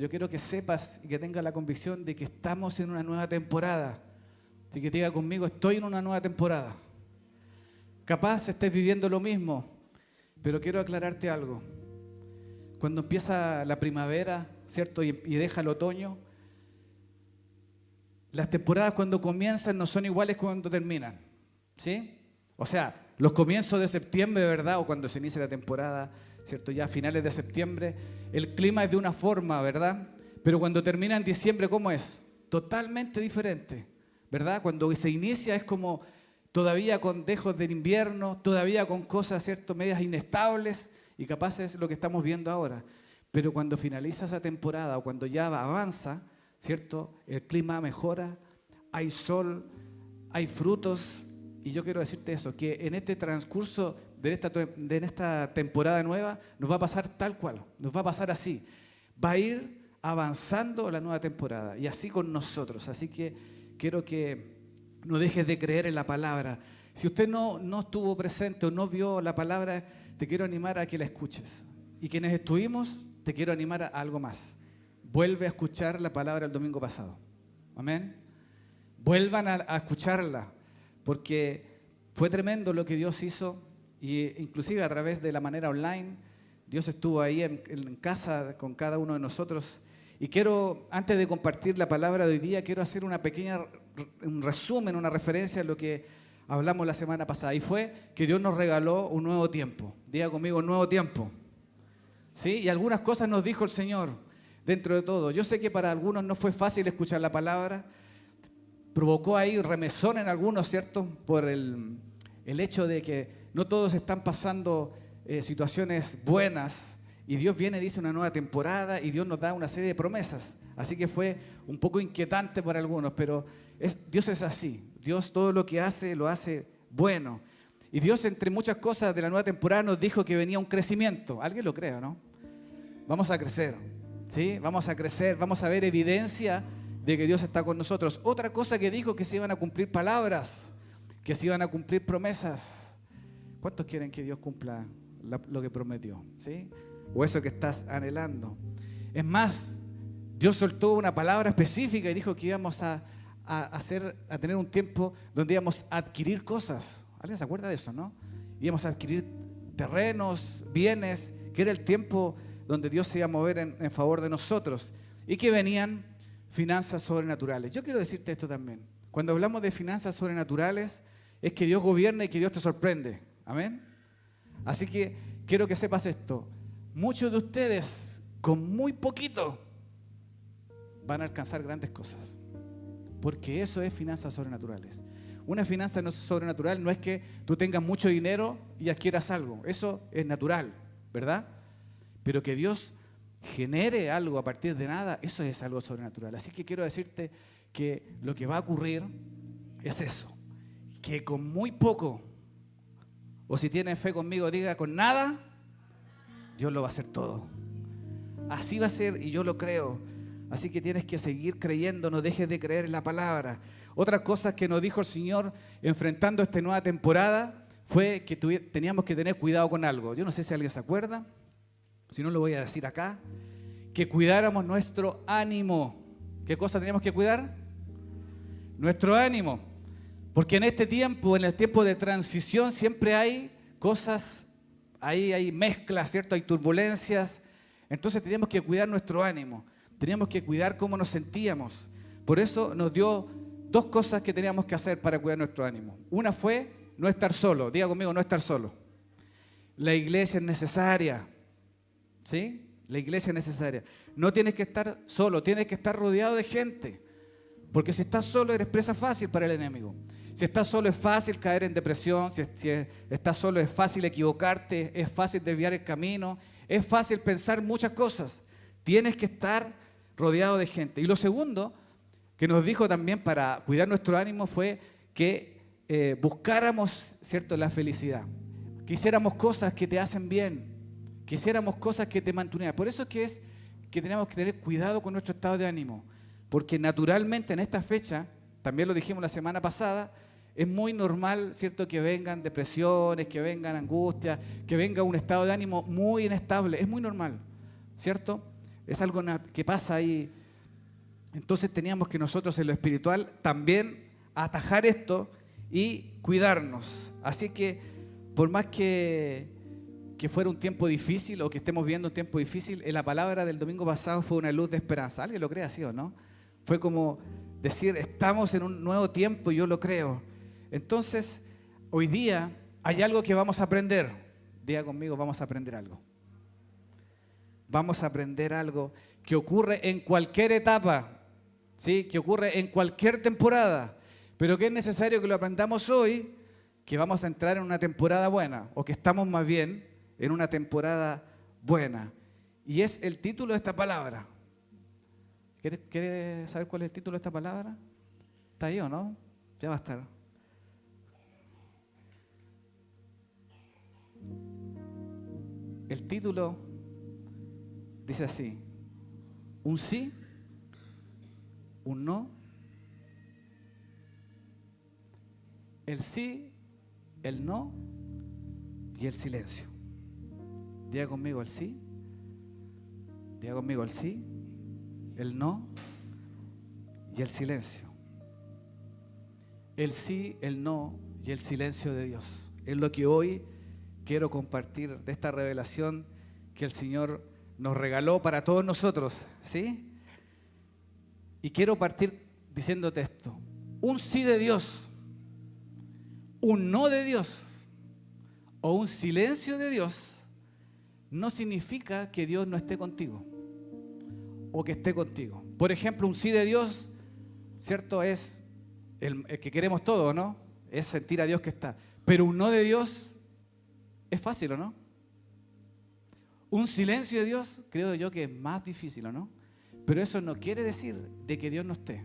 Yo quiero que sepas y que tengas la convicción de que estamos en una nueva temporada. Así que diga conmigo, estoy en una nueva temporada. Capaz estés viviendo lo mismo, pero quiero aclararte algo. Cuando empieza la primavera, ¿cierto? Y deja el otoño, las temporadas cuando comienzan no son iguales cuando terminan, ¿sí? O sea, los comienzos de septiembre, ¿verdad? O cuando se inicia la temporada, ¿cierto? Ya a finales de septiembre, el clima es de una forma, ¿verdad? Pero cuando termina en diciembre, ¿cómo es? Totalmente diferente, ¿verdad? Cuando se inicia es como todavía con dejos del invierno, todavía con cosas, ¿cierto? Medias inestables, y capaz es lo que estamos viendo ahora. Pero cuando finaliza esa temporada o cuando ya avanza, ¿cierto? El clima mejora, hay sol, hay frutos. Y yo quiero decirte eso, que en este transcurso de esta temporada nueva nos va a pasar tal cual, nos va a pasar así. Va a ir avanzando la nueva temporada y así con nosotros. Así que quiero que no dejes de creer en la palabra. Si usted no estuvo presente o no vio la palabra, te quiero animar a que la escuches. Y quienes estuvimos, te quiero animar a algo más. Vuelve a escuchar la palabra el domingo pasado. Amén. Vuelvan a escucharla, porque fue tremendo lo que Dios hizo, y inclusive a través de la manera online, Dios estuvo ahí en casa con cada uno de nosotros. Y quiero, antes de compartir la palabra de hoy día, quiero hacer un resumen, una referencia a lo que hablamos la semana pasada. Y fue que Dios nos regaló un nuevo tiempo. Diga conmigo, un nuevo tiempo. ¿Sí? Y algunas cosas nos dijo el Señor dentro de todo. Yo sé que para algunos no fue fácil escuchar la palabra. Provocó ahí remesón en algunos, ¿cierto? Por el hecho de que no todos están pasando situaciones buenas, y Dios viene y dice una nueva temporada y Dios nos da una serie de promesas. Así que fue un poco inquietante para algunos, pero Dios es así. Dios todo lo que hace, lo hace bueno. Y Dios, entre muchas cosas de la nueva temporada, nos dijo que venía un crecimiento. ¿Alguien lo cree o no? Vamos a crecer, ¿sí? Vamos a crecer, vamos a ver evidencia de que Dios está con nosotros. Otra cosa que dijo, que se iban a cumplir palabras, que se iban a cumplir promesas. ¿Cuántos quieren que Dios cumpla lo que prometió? ¿Sí? O eso que estás anhelando. Es más, Dios soltó una palabra específica y dijo que íbamos a tener un tiempo donde íbamos a adquirir cosas. ¿Alguien se acuerda de eso, no? Íbamos a adquirir terrenos, bienes, que era el tiempo donde Dios se iba a mover en favor de nosotros, y que venían finanzas sobrenaturales. Yo quiero decirte esto también. Cuando hablamos de finanzas sobrenaturales, es que Dios gobierna y que Dios te sorprende. Amén. Así que quiero que sepas esto. Muchos de ustedes, con muy poquito, van a alcanzar grandes cosas. Porque eso es finanzas sobrenaturales. Una finanza sobrenatural no es que tú tengas mucho dinero y adquieras algo. Eso es natural, ¿verdad? Pero que Dios genere algo a partir de nada, eso es algo sobrenatural. Así que quiero decirte que lo que va a ocurrir es eso. Que con muy poco, o si tienen fe conmigo, diga con nada, Dios lo va a hacer todo. Así va a ser, y yo lo creo. Así que tienes que seguir creyendo, no dejes de creer en la palabra. Otra cosa que nos dijo el Señor enfrentando esta nueva temporada fue que teníamos que tener cuidado con algo. Yo no sé si alguien se acuerda, si no lo voy a decir acá, que cuidáramos nuestro ánimo. ¿Qué cosa teníamos que cuidar? Nuestro ánimo. Porque en este tiempo, en el tiempo de transición, siempre hay cosas, hay mezclas, ¿cierto? Hay turbulencias. Entonces teníamos que cuidar nuestro ánimo. Teníamos que cuidar cómo nos sentíamos. Por eso nos dio dos cosas que teníamos que hacer para cuidar nuestro ánimo. Una fue no estar solo. Diga conmigo, no estar solo. La iglesia es necesaria. ¿Sí? La iglesia es necesaria. No tienes que estar solo, tienes que estar rodeado de gente. Porque si estás solo, eres presa fácil para el enemigo. Si estás solo, es fácil caer en depresión. Si estás solo, es fácil equivocarte. Es fácil desviar el camino. Es fácil pensar muchas cosas. Tienes que estar rodeado de gente. Y lo segundo que nos dijo también para cuidar nuestro ánimo fue que buscáramos, ¿cierto?, la felicidad. Que hiciéramos cosas que te hacen bien. Que hiciéramos cosas que te mantuvieran. Por eso es que tenemos que tener cuidado con nuestro estado de ánimo. Porque naturalmente en esta fecha, también lo dijimos la semana pasada, es muy normal, ¿cierto?, que vengan depresiones, que vengan angustias, que venga un estado de ánimo muy inestable. Es muy normal, ¿cierto? Es algo que pasa ahí. Entonces teníamos que nosotros en lo espiritual también atajar esto y cuidarnos. Así que por más que fuera un tiempo difícil o que estemos viendo un tiempo difícil, la palabra del domingo pasado fue una luz de esperanza. ¿Alguien lo cree así o no? Fue como decir, estamos en un nuevo tiempo y yo lo creo. Entonces, hoy día hay algo que vamos a aprender. Diga conmigo, vamos a aprender algo. Vamos a aprender algo que ocurre en cualquier etapa, ¿sí? Que ocurre en cualquier temporada, pero que es necesario que lo aprendamos hoy, que vamos a entrar en una temporada buena, o que estamos más bien en una temporada buena. Y es el título de esta palabra. ¿Quiere saber cuál es el título de esta palabra? ¿Está ahí o no? Ya va a estar. El título dice así: un sí, un no, el sí, el no y el silencio. Diga conmigo el sí, diga conmigo el sí, el no y el silencio. El sí, el no y el silencio de Dios. Es lo que hoy quiero compartir de esta revelación que el Señor nos regaló para todos nosotros, ¿sí? Y quiero partir diciéndote esto: un sí de Dios, un no de Dios o un silencio de Dios no significa que Dios no esté contigo o que esté contigo. Por ejemplo, un sí de Dios, ¿cierto? Es el que queremos todos, ¿no? Es sentir a Dios que está. Pero un no de Dios es fácil, ¿o no? Un silencio de Dios creo yo que es más difícil, ¿o no? Pero eso no quiere decir de que Dios no esté.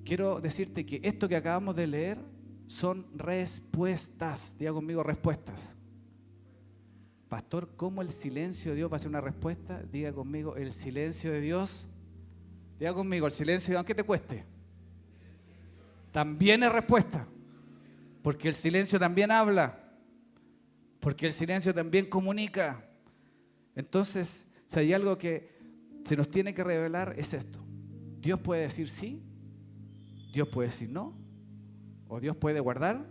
Quiero decirte que esto que acabamos de leer son respuestas. Diga conmigo respuestas. Pastor, ¿cómo el silencio de Dios va a ser una respuesta? Diga conmigo, el silencio de Dios. Diga conmigo, el silencio de Dios, aunque te cueste, también es respuesta. Porque el silencio también habla. Porque el silencio también comunica. Entonces, si hay algo que se nos tiene que revelar, es esto. Dios puede decir sí, Dios puede decir no, o Dios puede guardar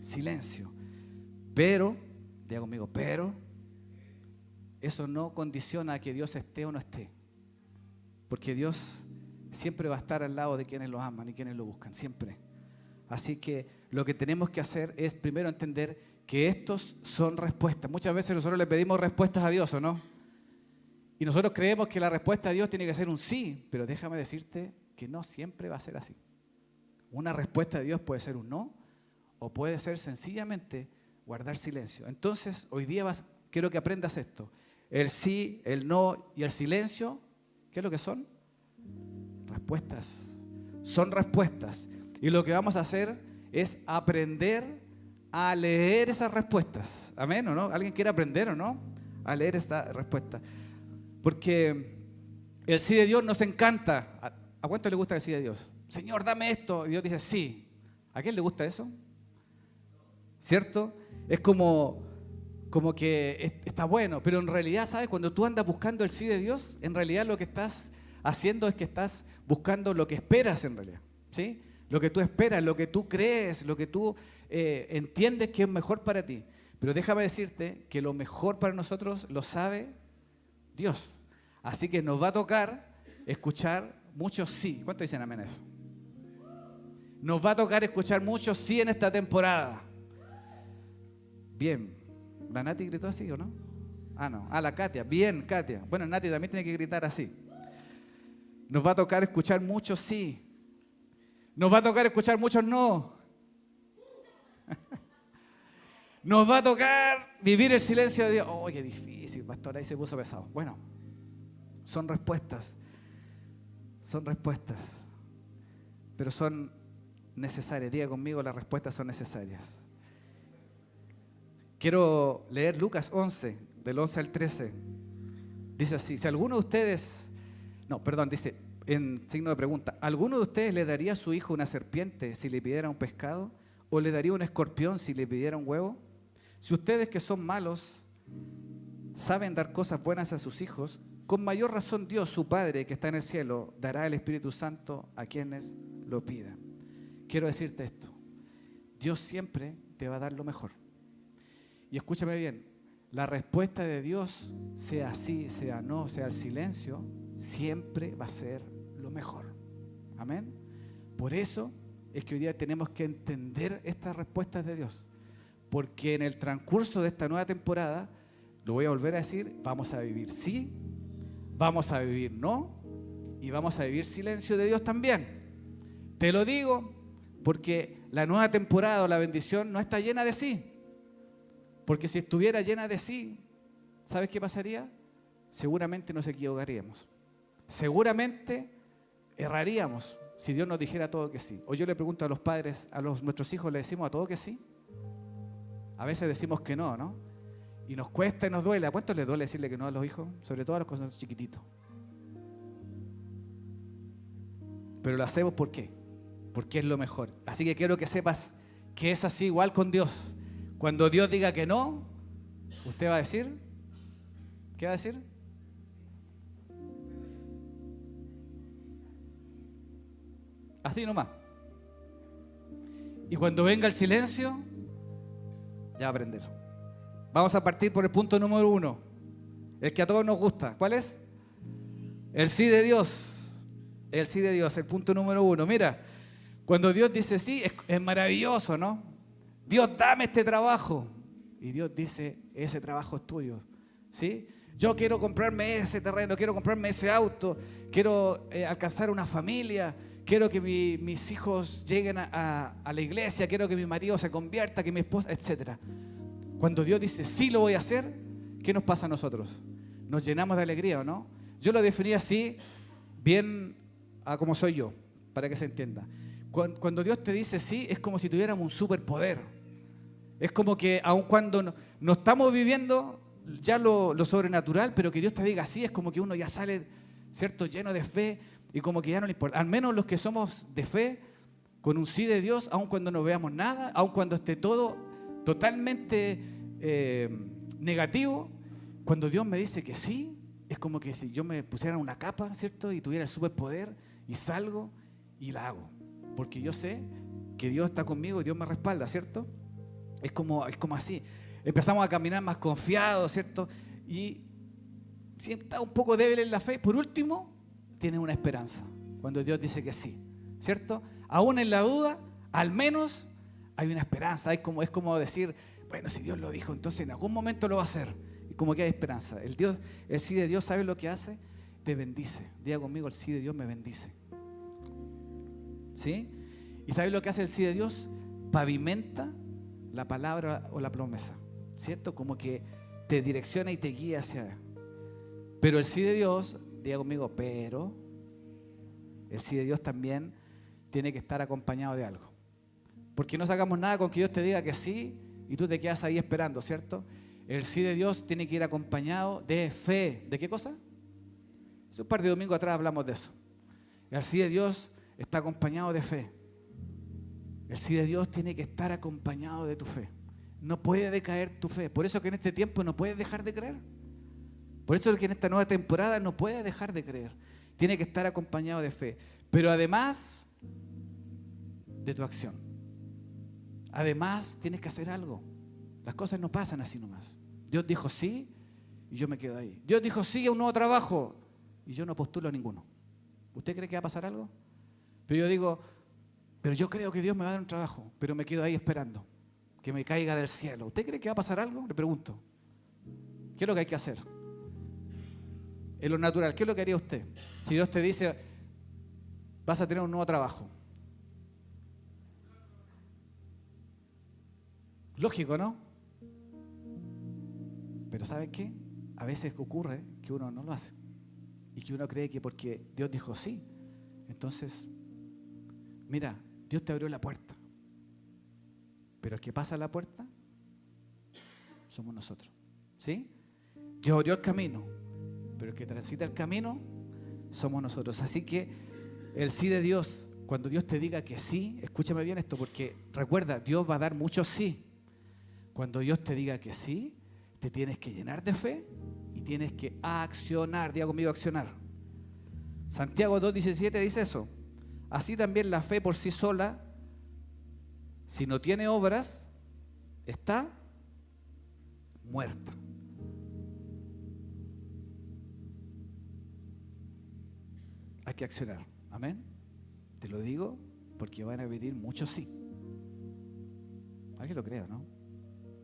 silencio. Pero, diga conmigo, pero eso no condiciona a que Dios esté o no esté. Porque Dios siempre va a estar al lado de quienes lo aman y quienes lo buscan, siempre. Así que lo que tenemos que hacer es primero entender que estos son respuestas. Muchas veces nosotros le pedimos respuestas a Dios, ¿o no? Y nosotros creemos que la respuesta a Dios tiene que ser un sí, pero déjame decirte que no siempre va a ser así. Una respuesta de Dios puede ser un no, o puede ser sencillamente guardar silencio. Entonces, hoy día quiero que aprendas esto. El sí, el no y el silencio, ¿qué es lo que son? Respuestas. Son respuestas. Y lo que vamos a hacer es aprender a leer esas respuestas. ¿Amén o no? ¿Alguien quiere aprender o no? A leer esta respuesta. Porque el sí de Dios nos encanta. ¿A cuánto le gusta el sí de Dios? Señor, dame esto. Y Dios dice sí. ¿A quién le gusta eso? ¿Cierto? Es como que está bueno. Pero en realidad, ¿sabes? Cuando tú andas buscando el sí de Dios, en realidad lo que estás haciendo es que estás buscando lo que esperas en realidad. ¿Sí? Lo que tú esperas, lo que tú crees, lo que tú entiendes que es mejor para ti. Pero déjame decirte que lo mejor para nosotros lo sabe Dios. Así que nos va a tocar escuchar muchos sí. ¿Cuántos dicen amén a eso? Nos va a tocar escuchar muchos sí en esta temporada. Bien. ¿La Nati gritó así o no? Ah, no. Ah, la Katia. Bien, Katia. Bueno, Nati también tiene que gritar así. Nos va a tocar escuchar muchos sí. Nos va a tocar escuchar muchos no. Nos va a tocar vivir el silencio de Dios. Oh, qué difícil, pastor, ahí se puso pesado. Bueno, son respuestas. Son respuestas. Pero son necesarias. Diga conmigo, las respuestas son necesarias. Quiero leer Lucas 11, del 11 al 13. Dice así, si alguno de ustedes, dice en signo de pregunta, ¿alguno de ustedes le daría a su hijo una serpiente si le pidiera un pescado? ¿O le daría un escorpión si le pidiera un huevo? Si ustedes que son malos saben dar cosas buenas a sus hijos, con mayor razón Dios, su Padre que está en el cielo, dará el Espíritu Santo a quienes lo pidan. Quiero decirte esto, Dios siempre te va a dar lo mejor. Y escúchame bien, la respuesta de Dios, sea sí, sea no, sea el silencio, siempre va a ser lo mejor. Amén. Por eso es que hoy día tenemos que entender estas respuestas de Dios. Porque en el transcurso de esta nueva temporada, lo voy a volver a decir, vamos a vivir sí, vamos a vivir no, y vamos a vivir silencio de Dios también. Te lo digo porque la nueva temporada o la bendición no está llena de sí. Porque si estuviera llena de sí, ¿sabes qué pasaría? Seguramente nos equivocaríamos. Seguramente erraríamos si Dios nos dijera todo que sí. O yo le pregunto a los padres, nuestros hijos, ¿le decimos a todo que sí? A veces decimos que no, ¿no? Y nos cuesta y nos duele. ¿A cuántos les duele decirle que no a los hijos? Sobre todo a los que son chiquititos. Pero lo hacemos ¿por qué? Porque es lo mejor. Así que quiero que sepas que es así igual con Dios. Cuando Dios diga que no, usted va a decir, ¿qué va a decir? Así nomás. Y cuando venga el silencio, ya va a aprender. Vamos a partir por el punto número 1, el que a todos nos gusta. ¿Cuál es? El sí de Dios. El sí de Dios, el punto número 1. Mira, cuando Dios dice sí, es maravilloso, ¿no? Dios, dame este trabajo. Y Dios dice, ese trabajo es tuyo. ¿Sí? Yo quiero comprarme ese terreno, quiero comprarme ese auto, quiero alcanzar una familia, quiero que mis hijos lleguen a la iglesia, quiero que mi marido se convierta, que mi esposa, etc. Cuando Dios dice, sí lo voy a hacer, ¿qué nos pasa a nosotros? Nos llenamos de alegría, ¿o no? Yo lo definí así, bien a como soy yo, para que se entienda. Cuando Dios te dice sí, es como si tuviéramos un superpoder. Es como que aun cuando no estamos viviendo ya lo sobrenatural, pero que Dios te diga sí, es como que uno ya sale, ¿cierto?, lleno de fe y como que ya no le importa. Al menos los que somos de fe, con un sí de Dios, aun cuando no veamos nada, aun cuando esté todo totalmente negativo, cuando Dios me dice que sí, es como que si yo me pusiera una capa, ¿cierto?, y tuviera el superpoder y salgo y la hago. Porque yo sé que Dios está conmigo y Dios me respalda, ¿cierto? Es como así. Empezamos a caminar más confiados, ¿cierto? Y si está un poco débil en la fe, por último, tienes una esperanza. Cuando Dios dice que sí, ¿cierto? Aún en la duda, al menos hay una esperanza. Es como decir, bueno, si Dios lo dijo, entonces en algún momento lo va a hacer. Y como que hay esperanza. El sí de Dios, ¿sabes lo que hace? Te bendice. Diga conmigo, el sí de Dios me bendice. ¿Sí? ¿Y sabes lo que hace el sí de Dios? Pavimenta la palabra o la promesa, ¿cierto? Como que te direcciona y te guía hacia. Pero el sí de Dios, diga conmigo, pero el sí de Dios también tiene que estar acompañado de algo. Porque no sacamos nada con que Dios te diga que sí y tú te quedas ahí esperando, ¿cierto? El sí de Dios tiene que ir acompañado de fe. ¿De qué cosa? Hace un par de domingos atrás hablamos de eso. El sí de Dios está acompañado de fe. El sí de Dios tiene que estar acompañado de tu fe. No puede decaer tu fe. Por eso que en este tiempo no puedes dejar de creer. Por eso que en esta nueva temporada no puedes dejar de creer. Tiene que estar acompañado de fe. Pero además de tu acción. Además tienes que hacer algo. Las cosas no pasan así nomás. Dios dijo sí y yo me quedo ahí. Dios dijo sí a un nuevo trabajo y yo no postulo a ninguno. ¿Usted cree que va a pasar algo? Pero yo digo, pero yo creo que Dios me va a dar un trabajo, pero me quedo ahí esperando que me caiga del cielo. ¿Usted cree que va a pasar algo? Le pregunto. ¿Qué es lo que hay que hacer? En lo natural, ¿qué es lo que haría usted? Si Dios te dice, vas a tener un nuevo trabajo. Lógico, ¿no? Pero ¿saben qué? A veces ocurre que uno no lo hace. Y que uno cree que porque Dios dijo sí, entonces, mira, Dios te abrió la puerta. Pero el que pasa la puerta somos nosotros. ¿Sí? Dios abrió el camino, pero el que transita el camino somos nosotros. Así que el sí de Dios, cuando Dios te diga que sí, escúchame bien esto, porque recuerda, Dios va a dar muchos sí. Cuando Dios te diga que sí, te tienes que llenar de fe y tienes que accionar. Diga conmigo, accionar. Santiago 2:17 dice eso. Así también la fe por sí sola, si no tiene obras, está muerta. Hay que accionar. Amén. Te lo digo porque van a venir muchos sí. ¿Alguien lo cree o no?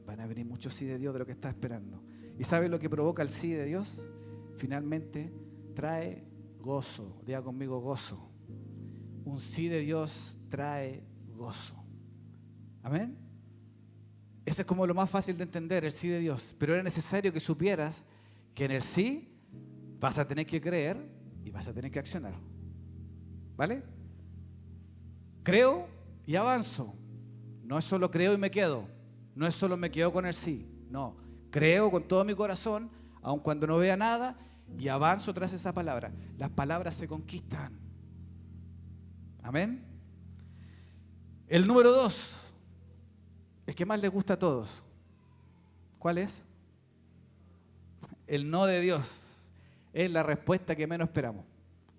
Van a venir muchos sí de Dios de lo que está esperando. ¿Y sabe lo que provoca el sí de Dios? Finalmente trae gozo. Diga conmigo, gozo. Un sí de Dios trae gozo. Amén. Ese es como lo más fácil de entender, el sí de Dios. Pero era necesario que supieras que en el sí vas a tener que creer y vas a tener que accionar. ¿Vale? Creo y avanzo. No es solo creo y me quedo. No es solo me quedo con el sí. No, creo con todo mi corazón, aun cuando no vea nada, y avanzo tras esa palabra. Las palabras se conquistan. Amén. El número 2, el que más les gusta a todos. ¿Cuál es? El no de Dios. Es la respuesta que menos esperamos.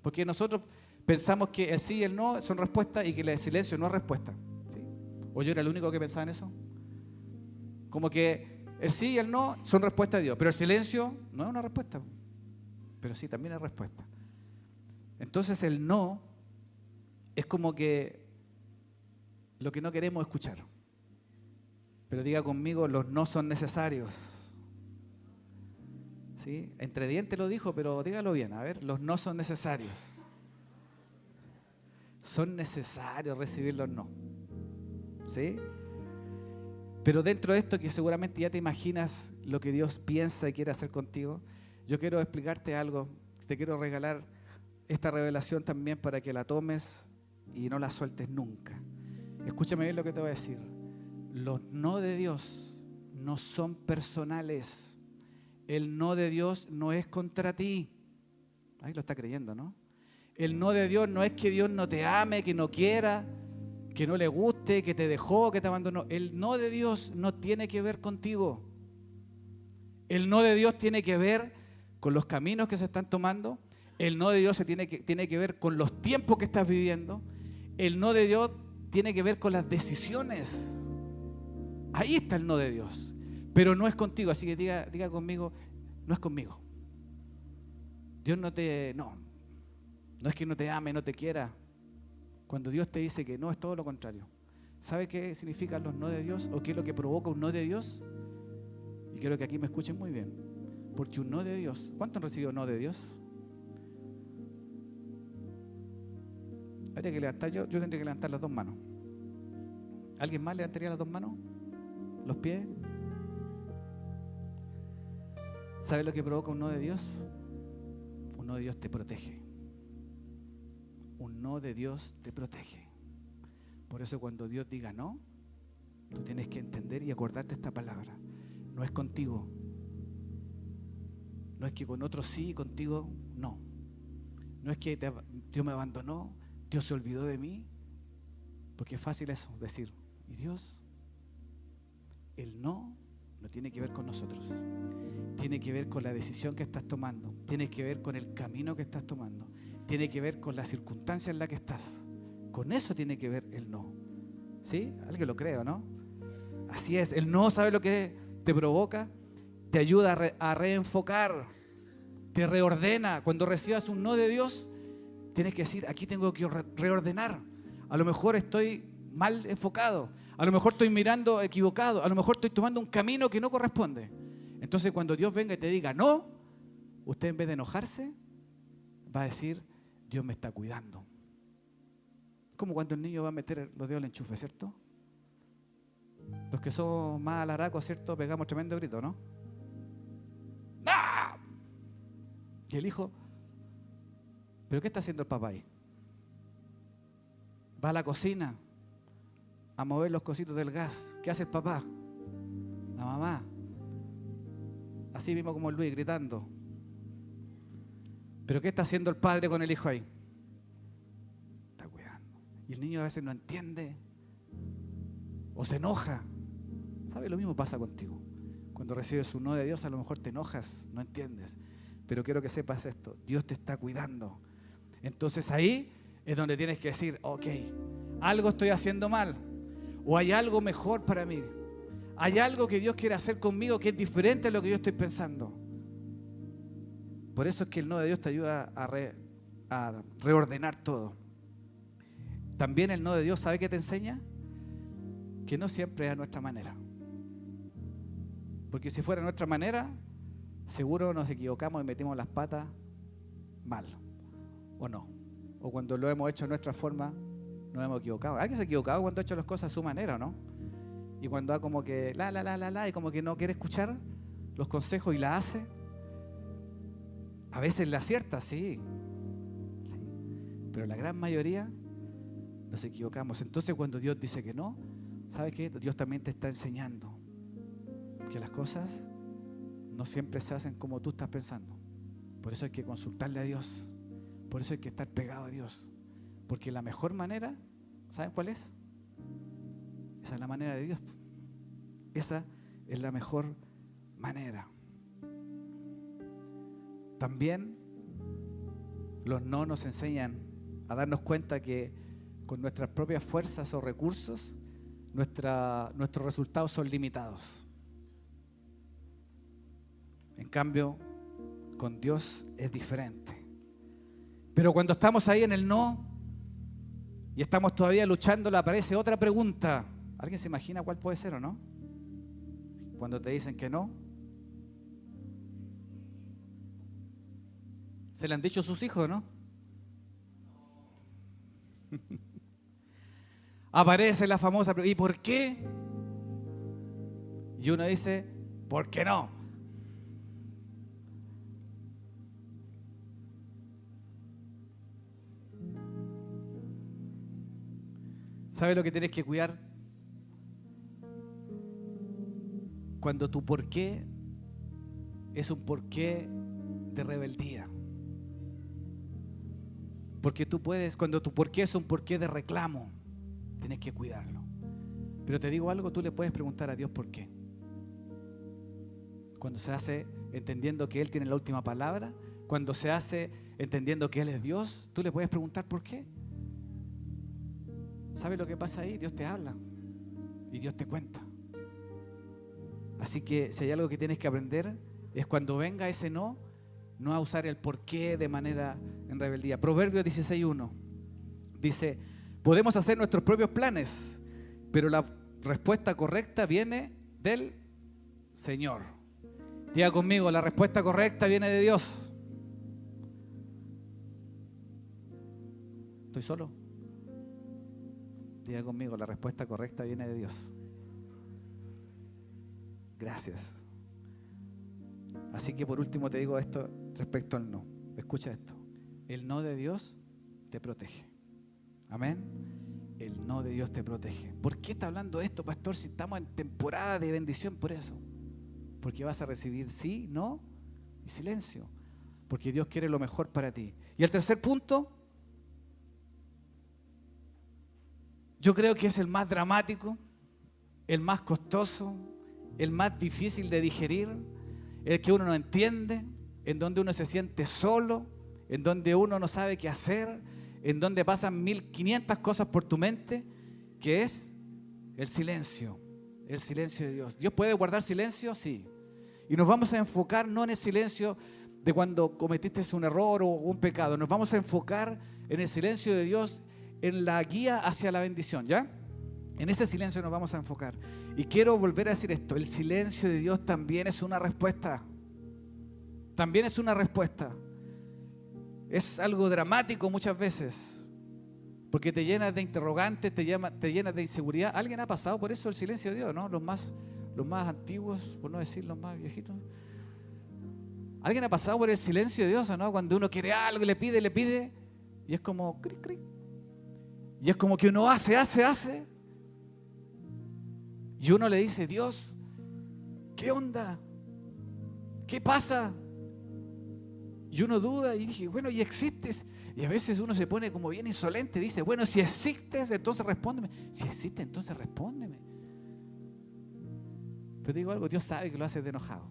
Porque nosotros pensamos que el sí y el no son respuestas y que el silencio no es respuesta. ¿Sí? ¿O yo era el único que pensaba en eso? Como que el sí y el no son respuesta de Dios, pero el silencio no es una respuesta. Pero sí, también es respuesta. Entonces el no es como que lo que no queremos escuchar. Pero diga conmigo, los no son necesarios. ¿Sí? Entre dientes lo dijo, pero dígalo bien. A ver, los no son necesarios. Son necesarios recibir los no. ¿Sí? Pero dentro de esto, que seguramente ya te imaginas lo que Dios piensa y quiere hacer contigo, yo quiero explicarte algo. Te quiero regalar esta revelación también para que la tomes y no la sueltes nunca. Escúchame bien lo que te voy a decir. Los no de Dios no son personales. El no de Dios no es contra ti. Ahí lo está creyendo, ¿no? El no de Dios no es que Dios no te ame, que no quiera, que no le guste, que te dejó, que te abandonó. El no de Dios no tiene que ver contigo. El no de Dios tiene que ver con los caminos que se están tomando. El no de Dios tiene que ver con los tiempos que estás viviendo. El no de Dios tiene que ver con las decisiones. Ahí está el no de Dios. Pero no es contigo, así que diga conmigo, no es conmigo. Dios no es que no te ame, no te quiera. Cuando Dios te dice que no, es todo lo contrario. ¿Sabe qué significan los no de Dios? ¿O qué es lo que provoca un no de Dios? Y quiero que aquí me escuchen muy bien. Porque un no de Dios, ¿cuántos han recibido no de Dios? Habría que levantar, yo tendría que levantar las dos manos. ¿Alguien más levantaría las dos manos? ¿Los pies? ¿Sabe lo que provoca un no de Dios? Un no de Dios te protege. Un no de Dios te protege. Por eso cuando Dios diga no, tú tienes que entender y acordarte esta palabra. No es contigo. No es que con otros sí y contigo no. No es que Dios me abandonó, Dios se olvidó de mí. Porque es fácil eso, decir, ¿y Dios? El no tiene que ver con nosotros. Tiene que ver con la decisión que estás tomando. Tiene que ver con el camino que estás tomando. Tiene que ver con la circunstancia en la que estás. Con eso tiene que ver el no. ¿Sí? Alguien lo cree, ¿o no? Así es. El no, ¿sabe lo que te provoca? Te ayuda a reenfocar. Te reordena. Cuando recibas un no de Dios, tienes que decir, aquí tengo que reordenar. A lo mejor estoy mal enfocado. A lo mejor estoy mirando equivocado. A lo mejor estoy tomando un camino que no corresponde. Entonces cuando Dios venga y te diga no, usted en vez de enojarse, va a decir, Dios me está cuidando. Como cuando el niño va a meter los dedos al enchufe, ¿cierto? Los que somos más alaracos, ¿cierto? Pegamos tremendo grito, ¿no? ¡Ah! Y el hijo, ¿pero qué está haciendo el papá ahí? Va a la cocina a mover los cositos del gas. ¿Qué hace el papá? La mamá. Así mismo como el Luis gritando. ¿Pero qué está haciendo el padre con el hijo ahí? Está cuidando. Y el niño a veces no entiende o se enoja. ¿Sabe? Lo mismo pasa contigo. Cuando recibes un no de Dios, a lo mejor te enojas, no entiendes. Pero quiero que sepas esto, Dios te está cuidando. Entonces ahí es donde tienes que decir, ok, algo estoy haciendo mal, o hay algo mejor para mí. Hay algo que Dios quiere hacer conmigo que es diferente a lo que yo estoy pensando. Por eso es que el no de Dios te ayuda a reordenar todo. También el no de Dios, ¿sabe qué te enseña? Que no siempre es a nuestra manera. Porque si fuera a nuestra manera, seguro nos equivocamos y metimos las patas mal. ¿O no? O cuando lo hemos hecho de nuestra forma, nos hemos equivocado. ¿Alguien se ha equivocado cuando ha hecho las cosas a su manera o no? Y cuando da como que y como que no quiere escuchar los consejos y la hace. A veces la acierta, sí. Pero la gran mayoría nos equivocamos. Entonces cuando Dios dice que no, ¿sabes qué? Dios también te está enseñando que las cosas no siempre se hacen como tú estás pensando. Por eso hay que consultarle a Dios. Por eso hay que estar pegado a Dios. Porque la mejor manera, ¿saben cuál es? Esa es la manera de Dios. Esa es la mejor manera. También los no nos enseñan a darnos cuenta que con nuestras propias fuerzas o recursos, nuestros resultados son limitados. En cambio, con Dios es diferente. Pero cuando estamos ahí en el no y estamos todavía luchando, le aparece otra pregunta. ¿Alguien se imagina cuál puede ser o no? Cuando te dicen que no. ¿Se le han dicho a sus hijos, no? Aparece la famosa pregunta, ¿y por qué? Y uno dice, ¿por qué no? ¿Sabes lo que tienes que cuidar? Cuando tu por qué es un por qué de rebeldía. Porque tú puedes, cuando tu por qué es un por qué de reclamo, tienes que cuidarlo. Pero te digo algo, tú le puedes preguntar a Dios por qué. Cuando se hace entendiendo que Él tiene la última palabra, cuando se hace entendiendo que Él es Dios, tú le puedes preguntar por qué. ¿Sabes lo que pasa ahí? Dios te habla y Dios te cuenta. Así que si hay algo que tienes que aprender es cuando venga ese no a usar el por qué de manera en rebeldía. Proverbios 16:1 dice, podemos hacer nuestros propios planes, pero la respuesta correcta viene del Señor. Diga conmigo, la respuesta correcta viene de Dios. ¿Estoy solo? Diga conmigo, la respuesta correcta viene de Dios. Gracias. Así que por último te digo esto respecto al no. Escucha esto. El no de Dios te protege. Amén. El no de Dios te protege. ¿Por qué está hablando esto, pastor? Si estamos en temporada de bendición, por eso. Porque vas a recibir sí, no y silencio. Porque Dios quiere lo mejor para ti. Y el tercer punto, yo creo que es el más dramático, el más costoso, el más difícil de digerir, el que uno no entiende, en donde uno se siente solo, en donde uno no sabe qué hacer, en donde pasan 1500 cosas por tu mente, que es el silencio de Dios. ¿Dios puede guardar silencio? Sí. Y nos vamos a enfocar no en el silencio de cuando cometiste un error o un pecado, nos vamos a enfocar en el silencio de Dios, en la guía hacia la bendición, ¿ya? En ese silencio nos vamos a enfocar. Y quiero volver a decir esto, el silencio de Dios también es una respuesta. También es una respuesta. Es algo dramático muchas veces, porque te llenas de interrogantes, te llenas de inseguridad. ¿Alguien ha pasado por eso el silencio de Dios, no? Los más antiguos, por no decir los más viejitos. ¿Alguien ha pasado por el silencio de Dios o no? Cuando uno quiere algo y le pide, y es como cric, cric. Y es como que uno hace. Y uno le dice, Dios, ¿qué onda? ¿Qué pasa? Y uno duda y dije, bueno, ¿y existes? Y a veces uno se pone como bien insolente, dice, bueno, si existes, entonces respóndeme. Si existe, entonces respóndeme. Pero te digo algo, Dios sabe que lo haces de enojado.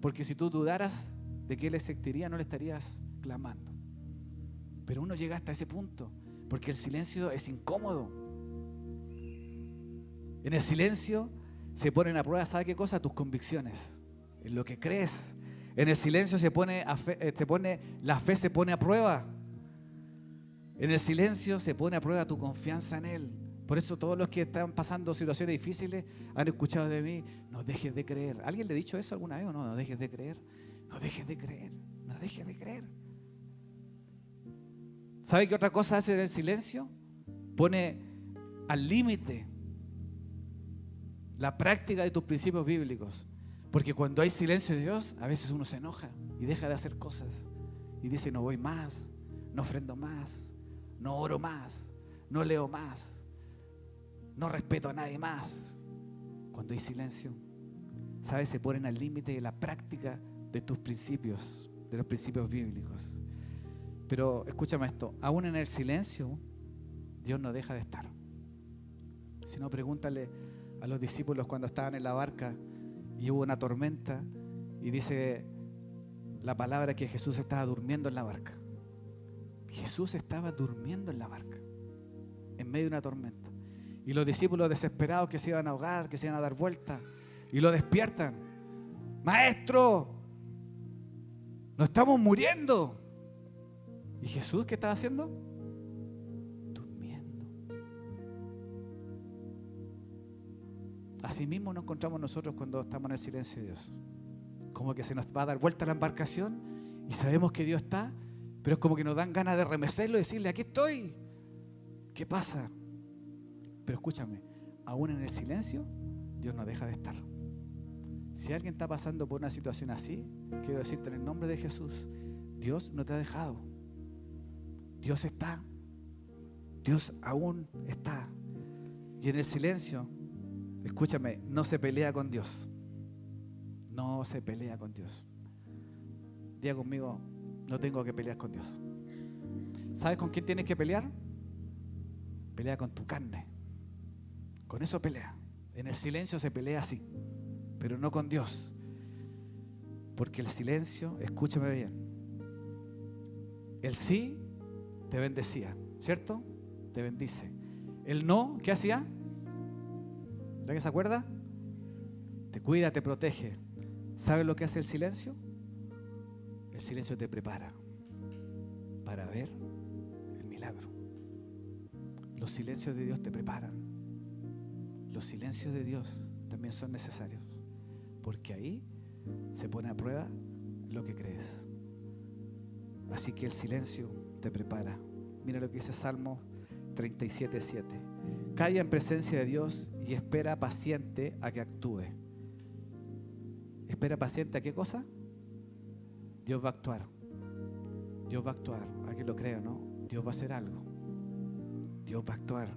Porque si tú dudaras de que Él existiría, no le estarías clamando. Pero uno llega hasta ese punto, porque el silencio es incómodo. En el silencio se ponen a prueba, ¿sabe qué cosa? Tus convicciones, en lo que crees. En el silencio la fe se pone a prueba. En el silencio se pone a prueba tu confianza en Él. Por eso todos los que están pasando situaciones difíciles han escuchado de mí, no dejes de creer. ¿Alguien le ha dicho eso alguna vez o no? No dejes de creer, no dejes de creer, no dejes de creer. ¿Sabe qué otra cosa hace el silencio? Pone al límite la práctica de tus principios bíblicos. Porque cuando hay silencio de Dios, a veces uno se enoja y deja de hacer cosas. Y dice, no voy más, no ofrendo más, no oro más, no leo más, no respeto a nadie más. Cuando hay silencio, ¿sabes? Se ponen al límite de la práctica de tus principios, de los principios bíblicos. Pero escúchame esto, aún en el silencio, Dios no deja de estar. Si no, pregúntale a los discípulos cuando estaban en la barca y hubo una tormenta y dice la palabra que Jesús estaba durmiendo en la barca. Jesús estaba durmiendo en la barca, en medio de una tormenta. Y los discípulos desesperados que se iban a ahogar, que se iban a dar vueltas, y lo despiertan. Maestro, nos estamos muriendo. ¿Y Jesús qué estaba haciendo? Durmiendo. Así mismo nos encontramos nosotros cuando estamos en el silencio de Dios. Como que se nos va a dar vuelta la embarcación y sabemos que Dios está, pero es como que nos dan ganas de remecerlo y decirle, aquí estoy. ¿Qué pasa? Pero escúchame, aún en el silencio, Dios no deja de estar. Si alguien está pasando por una situación así, quiero decirte en el nombre de Jesús, Dios no te ha dejado. Dios está. Dios aún está. Y en el silencio, escúchame, no se pelea con Dios. No se pelea con Dios. Diga conmigo, no tengo que pelear con Dios. ¿Sabes con quién tienes que pelear? Pelea con tu carne. Con eso pelea. En el silencio se pelea así, pero no con Dios. Porque el silencio, escúchame bien, el sí te bendecía, ¿cierto? Te bendice. El no, ¿qué hacía? ¿Alguien se acuerda? Te cuida, te protege. ¿Sabes lo que hace el silencio? El silencio te prepara para ver el milagro. Los silencios de Dios te preparan. Los silencios de Dios también son necesarios, porque ahí se pone a prueba lo que crees. Así que el silencio te prepara. Mira lo que dice Salmo 37:7. Calla en presencia de Dios y espera paciente a que actúe. ¿Espera paciente a qué cosa? Dios va a actuar. Dios va a actuar. ¿A que lo creo, no? Dios va a hacer algo. Dios va a actuar.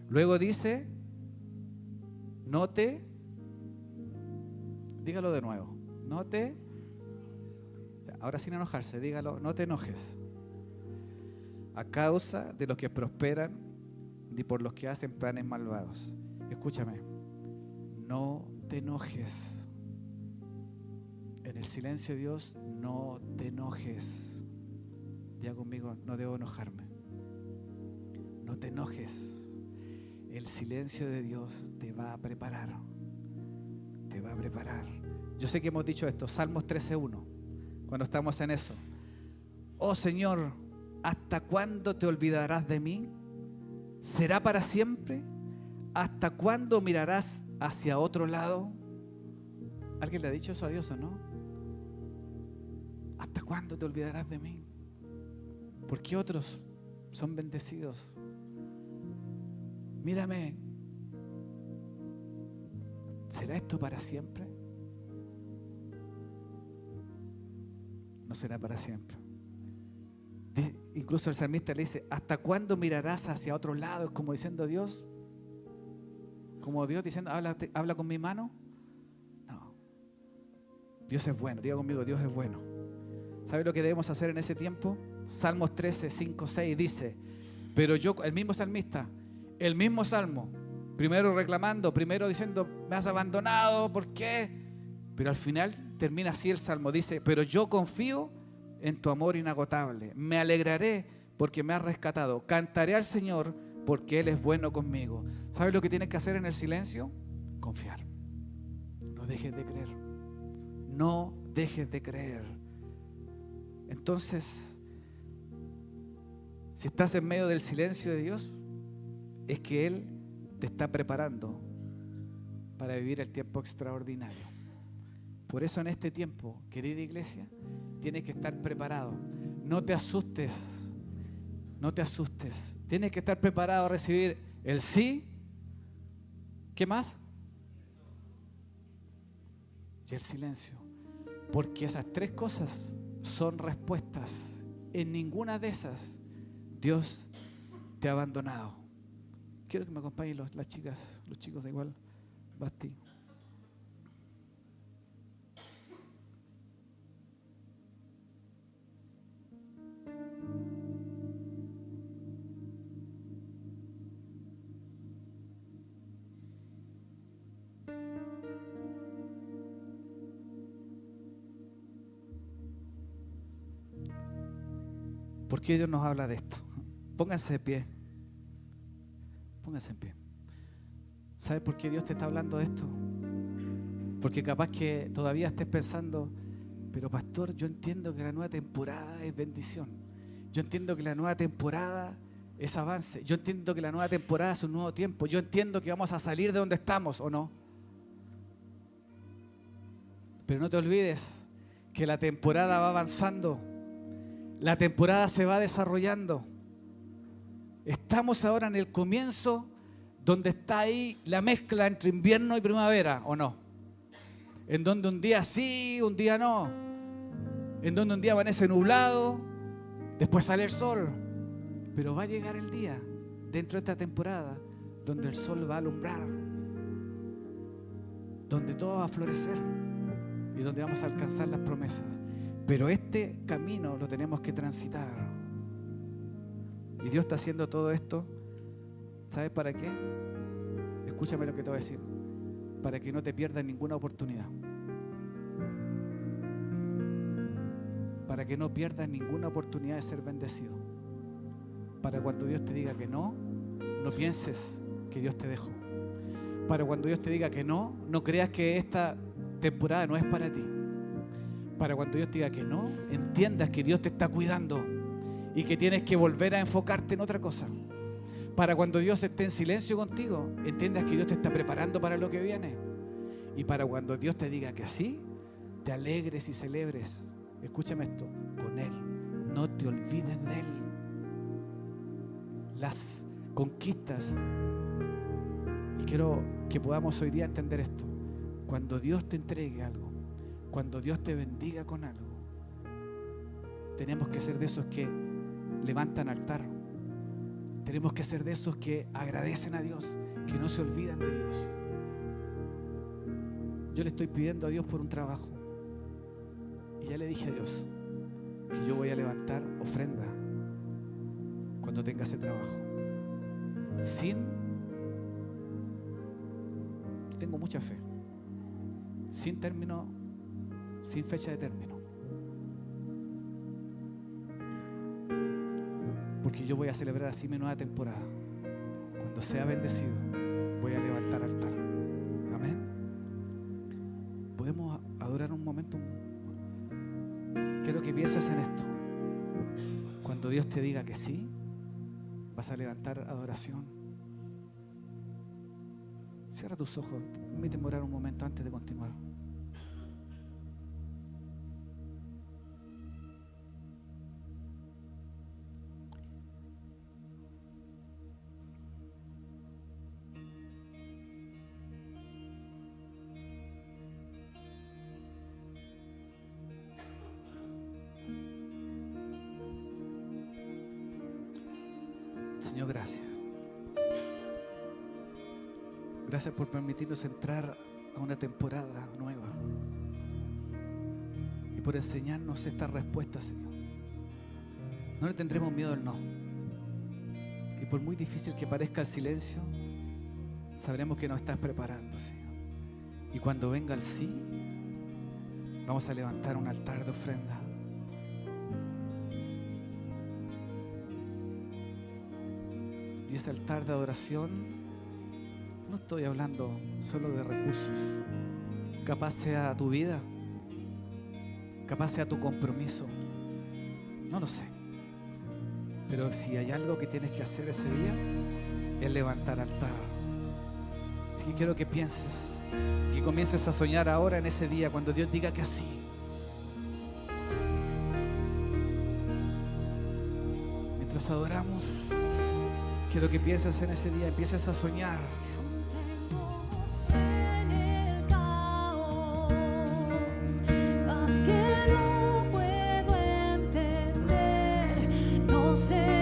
Luego dice, dígalo de nuevo. Ahora sin enojarse, dígalo, no te enojes. A causa de los que prosperan ni por los que hacen planes malvados. Escúchame, no te enojes. En el silencio de Dios, no te enojes. Diga conmigo, no debo enojarme. No te enojes. El silencio de Dios te va a preparar. Te va a preparar. Yo sé que hemos dicho esto, Salmos 13:1, cuando estamos en eso. Oh Señor, ¿hasta cuándo te olvidarás de mí? ¿Será para siempre? ¿Hasta cuándo mirarás hacia otro lado? ¿Alguien le ha dicho eso a Dios o no? ¿Hasta cuándo te olvidarás de mí? ¿Por qué otros son bendecidos? Mírame. ¿Será esto para siempre? No será para siempre. Incluso el salmista le dice, ¿hasta cuándo mirarás hacia otro lado? Es como diciendo Dios, como Dios diciendo, habla con mi mano. No. Dios es bueno. Diga conmigo, Dios es bueno. ¿Sabe lo que debemos hacer en ese tiempo? Salmos 13:5-6 dice, pero yo, el mismo salmista, el mismo salmo, Primero reclamando, primero diciendo, me has abandonado, ¿por qué? Pero al final termina así el Salmo, dice, pero yo confío en tu amor inagotable. Me alegraré porque me has rescatado. Cantaré al Señor porque Él es bueno conmigo. ¿Sabes lo que tienes que hacer en el silencio? Confiar. No dejes de creer. No dejes de creer. Entonces, si estás en medio del silencio de Dios, es que Él te está preparando para vivir el tiempo extraordinario. Por eso en este tiempo, querida iglesia, tienes que estar preparado. No te asustes. No te asustes. Tienes que estar preparado a recibir el sí. ¿Qué más? Y el silencio. Porque esas tres cosas son respuestas. En ninguna de esas Dios te ha abandonado. Quiero que me acompañen las chicas, los chicos de igual, Basti. ¿Por qué Dios nos habla de esto? Pónganse de pie. Pónganse en pie. ¿Sabes por qué Dios te está hablando de esto? Porque capaz que todavía estés pensando, pero pastor, yo entiendo que la nueva temporada es bendición. Yo entiendo que la nueva temporada es avance. Yo entiendo que la nueva temporada es un nuevo tiempo. Yo entiendo que vamos a salir de donde estamos, ¿o no? Pero no te olvides que la temporada va avanzando. La temporada se va desarrollando. Estamos ahora en el comienzo donde está ahí la mezcla entre invierno y primavera, ¿o no? En donde un día sí, un día no. En donde un día amanece nublado, después sale el sol. Pero va a llegar el día, dentro de esta temporada, donde el sol va a alumbrar, donde todo va a florecer y donde vamos a alcanzar las promesas. Pero este camino lo tenemos que transitar. Y Dios está haciendo todo esto, ¿sabes para qué? Escúchame lo que te voy a decir. Para que no te pierdas ninguna oportunidad. Para que no pierdas ninguna oportunidad de ser bendecido. Para cuando Dios te diga que no, no pienses que Dios te dejó. Para cuando Dios te diga que no, no creas que esta temporada no es para ti. Para cuando Dios te diga que no, entiendas que Dios te está cuidando y que tienes que volver a enfocarte en otra cosa. Para cuando Dios esté en silencio contigo, entiendas que Dios te está preparando para lo que viene. Y para cuando Dios te diga que sí, te alegres y celebres. Escúchame esto, con Él. No te olvides de Él. Las conquistas, y quiero que podamos hoy día entender esto. Cuando Dios te entregue algo, cuando Dios te bendiga con algo, tenemos que ser de esos que levantan altar. Tenemos que ser de esos que agradecen a Dios, que no se olvidan de Dios. Yo le estoy pidiendo a Dios por un trabajo. Y ya le dije a Dios que yo voy a levantar ofrenda cuando tenga ese trabajo. Tengo mucha fe. Sin término, sin fecha de término. Porque yo voy a celebrar así mi nueva temporada. Cuando sea bendecido, voy a levantar altar. Amén. ¿Podemos adorar un momento? Quiero que pienses en esto. Cuando Dios te diga que sí, vas a levantar adoración. Cierra tus ojos. Permíteme orar un momento antes de continuar. Señor, gracias. Gracias por permitirnos entrar a una temporada nueva y por enseñarnos estas respuestas, Señor. No le tendremos miedo al no. Y por muy difícil que parezca el silencio, sabremos que nos estás preparando, Señor. Y cuando venga el sí, vamos a levantar un altar de ofrenda. Y ese altar de adoración, no estoy hablando solo de recursos. Capaz sea tu vida, capaz sea tu compromiso, no lo sé. Pero si hay algo que tienes que hacer ese día, es levantar altar. Así que quiero que pienses y que comiences a soñar ahora en ese día, cuando Dios diga que sí. Mientras adoramos, quiero que pienses en ese día, empieces a soñar. En el caos, paz que no puedo entender, no sé.